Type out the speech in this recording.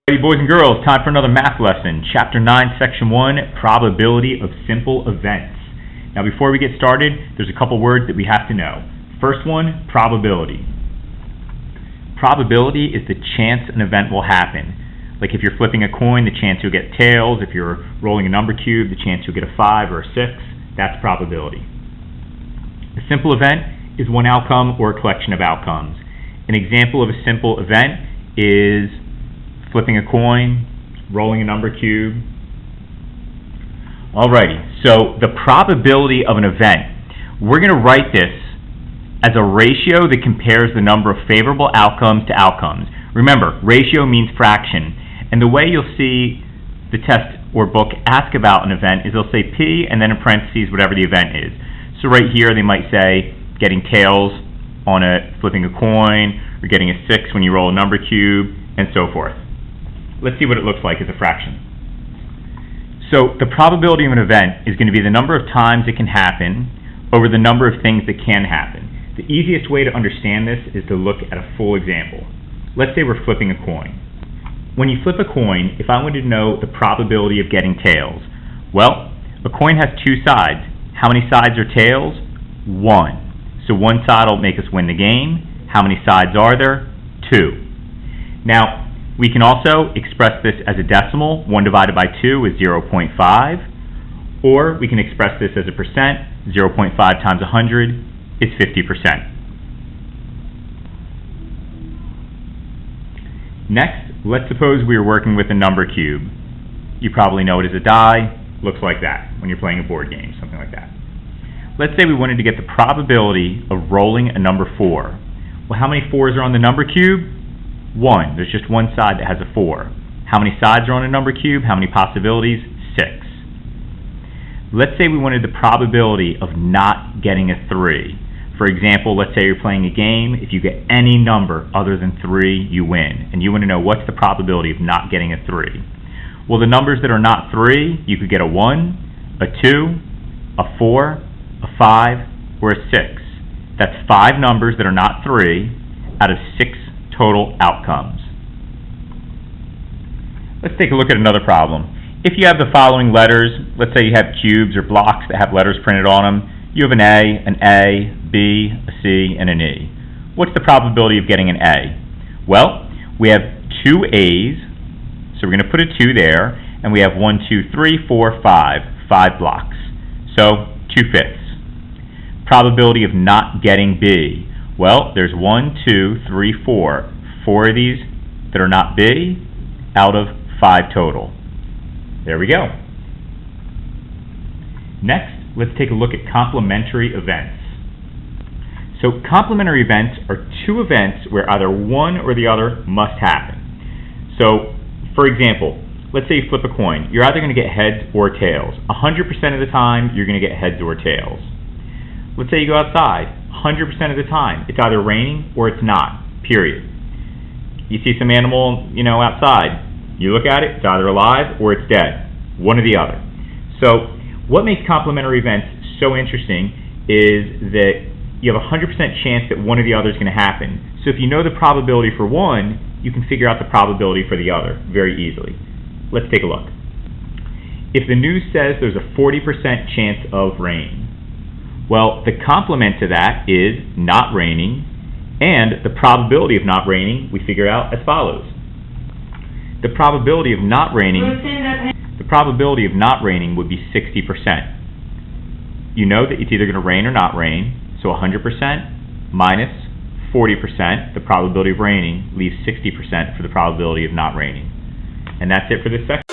Hey boys and girls, time for another math lesson. Chapter 9, Section 1, Probability of Simple Events. Now before we get started, there's a couple words that we have to know. First one, probability. Probability is the chance an event will happen. Like if you're flipping a coin, the chance you'll get tails. If you're rolling a number cube, the chance you'll get a 5 or a 6. That's probability. A simple event is one outcome or a collection of outcomes. An example of a simple event is flipping a coin, rolling a number cube. Alrighty, so the probability of an event, we're going to write this as a ratio that compares the number of favorable outcomes to outcomes. Remember, ratio means fraction, and the way you'll see the test or book ask about an event is they'll say P and then in parentheses whatever the event is. So right here they might say getting tails on flipping a coin, or getting a 6 when you roll a number cube, and so forth. Let's see what it looks like as a fraction. So the probability of an event is going to be the number of times it can happen over the number of things that can happen. The easiest way to understand this is to look at a full example. Let's say we're flipping a coin. When you flip a coin, if I wanted to know the probability of getting tails, well, a coin has two sides. How many sides are tails? 1. So one side will make us win the game. How many sides are there? 2. Now, we can also express this as a decimal. 1 divided by 2 is 0.5. Or we can express this as a percent. 0.5 times 100 is 50%. Next, let's suppose we are working with a number cube. You probably know it as a die. Looks like that when you're playing a board game, something like that. Let's say we wanted to get the probability of rolling a number 4. Well, how many 4s are on the number cube? 1. There's just one side that has a 4. How many sides are on a number cube? How many possibilities? 6. Let's say we wanted the probability of not getting a 3. For example, let's say you're playing a game. If you get any number other than 3, you win. And you want to know what's the probability of not getting a 3. Well, the numbers that are not 3, you could get a 1, a 2, a 4, a 5, or a 6. That's 5 numbers that are not 3 out of 6 total outcomes. Let's take a look at another problem. If you have the following letters, let's say you have cubes or blocks that have letters printed on them. You have an A, B, a C, and an E. What's the probability of getting an A? Well, we have 2 A's, so we're going to put a 2 there, and we have 1, 2, 3, 4, 5 blocks. So 2/5. Probability of not getting B. Well, there's 1, 2, 3, 4. 4 of these that are not B out of 5 total. There we go. Next, let's take a look at complementary events. So complementary events are 2 events where either one or the other must happen. So, for example, let's say you flip a coin. You're either going to get heads or tails. 100% of the time, you're going to get heads or tails. Let's say you go outside. 100% of the time, it's either raining or it's not, period. You see some animal, outside. You look at it, it's either alive or it's dead, one or the other. So what makes complementary events so interesting is that you have a 100% chance that one or the other is going to happen. So if you know the probability for one, you can figure out the probability for the other very easily. Let's take a look. If the news says there's a 40% chance of rain, well, the complement to that is not raining, and the probability of not raining we figure out as follows. The probability of not raining would be 60%. You know that it's either going to rain or not rain, so 100% minus 40%, the probability of raining, leaves 60% for the probability of not raining. And that's it for this section.